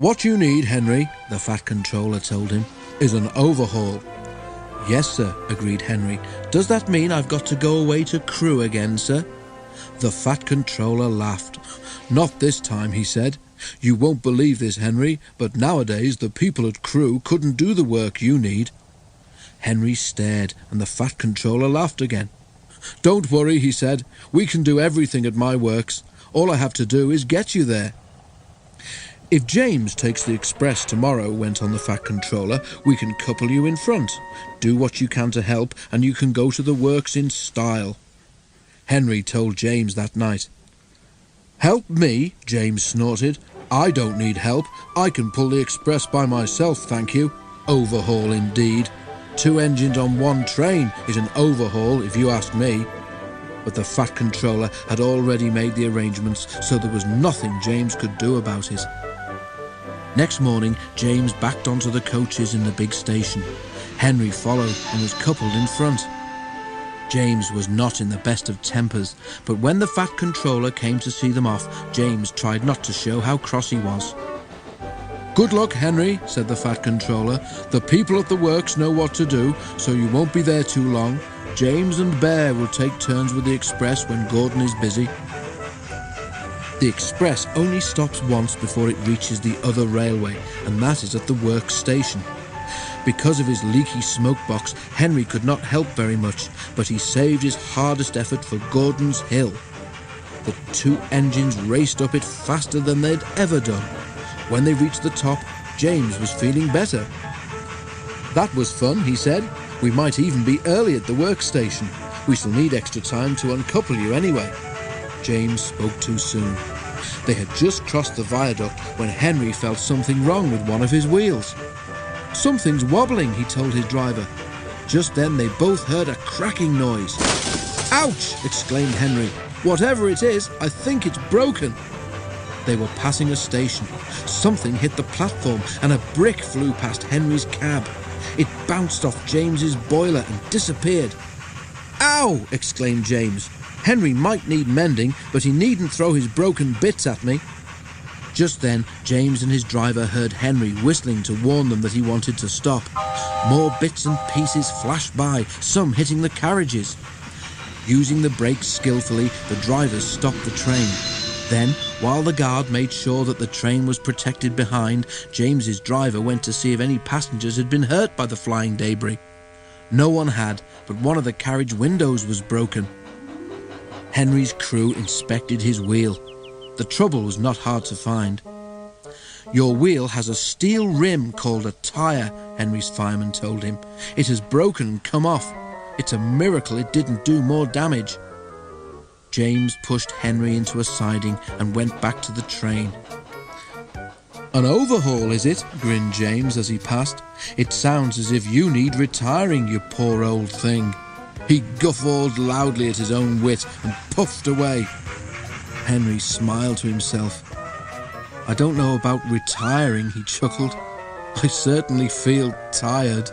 "What you need, Henry," the Fat Controller told him, "is an overhaul." "Yes, sir," agreed Henry. "Does that mean I've got to go away to Crewe again, sir?" The Fat Controller laughed. "Not this time," he said. "You won't believe this, Henry, but nowadays the people at Crewe couldn't do the work you need." Henry stared, and the Fat Controller laughed again. "Don't worry," he said. "We can do everything at my works. All I have to do is get you there." "If James takes the express tomorrow," went on the Fat Controller, "we can couple you in front. Do what you can to help, and you can go to the works in style." Henry told James that night. "Help me?" James snorted. "I don't need help. I can pull the express by myself, thank you. Overhaul indeed. 2 engines on 1 train is an overhaul, if you ask me." But the Fat Controller had already made the arrangements, so there was nothing James could do about it. Next morning, James backed onto the coaches in the big station. Henry followed and was coupled in front. James was not in the best of tempers, but when the Fat Controller came to see them off, James tried not to show how cross he was. "Good luck, Henry," said the Fat Controller. "The people at the works know what to do, so you won't be there too long. James and Bear will take turns with the express when Gordon is busy." The express only stops once before it reaches the other railway, and that is at the works station. Because of his leaky smoke box, Henry could not help very much, but he saved his hardest effort for Gordon's Hill. The 2 engines raced up it faster than they'd ever done. When they reached the top, James was feeling better. "That was fun," he said. "We might even be early at the workstation. We shall need extra time to uncouple you anyway." James spoke too soon. They had just crossed the viaduct when Henry felt something wrong with one of his wheels. "Something's wobbling," he told his driver. Just then they both heard a cracking noise. "Ouch!" exclaimed Henry. "Whatever it is, I think it's broken." They were passing a station. Something hit the platform and a brick flew past Henry's cab. It bounced off James's boiler and disappeared. "Ow!" exclaimed James. "Henry might need mending, but he needn't throw his broken bits at me." Just then, James and his driver heard Henry whistling to warn them that he wanted to stop. More bits and pieces flashed by, some hitting the carriages. Using the brakes skillfully, the drivers stopped the train. Then, while the guard made sure that the train was protected behind, James's driver went to see if any passengers had been hurt by the flying debris. No one had, but one of the carriage windows was broken. Henry's crew inspected his wheel. The trouble was not hard to find. "Your wheel has a steel rim called a tyre," Henry's fireman told him. "It has broken and come off. It's a miracle it didn't do more damage." James pushed Henry into a siding and went back to the train. "An overhaul, is it?" grinned James as he passed. "It sounds as if you need retiring, you poor old thing." He guffawed loudly at his own wit and puffed away. Henry smiled to himself. "I don't know about retiring," he chuckled. "I certainly feel tired."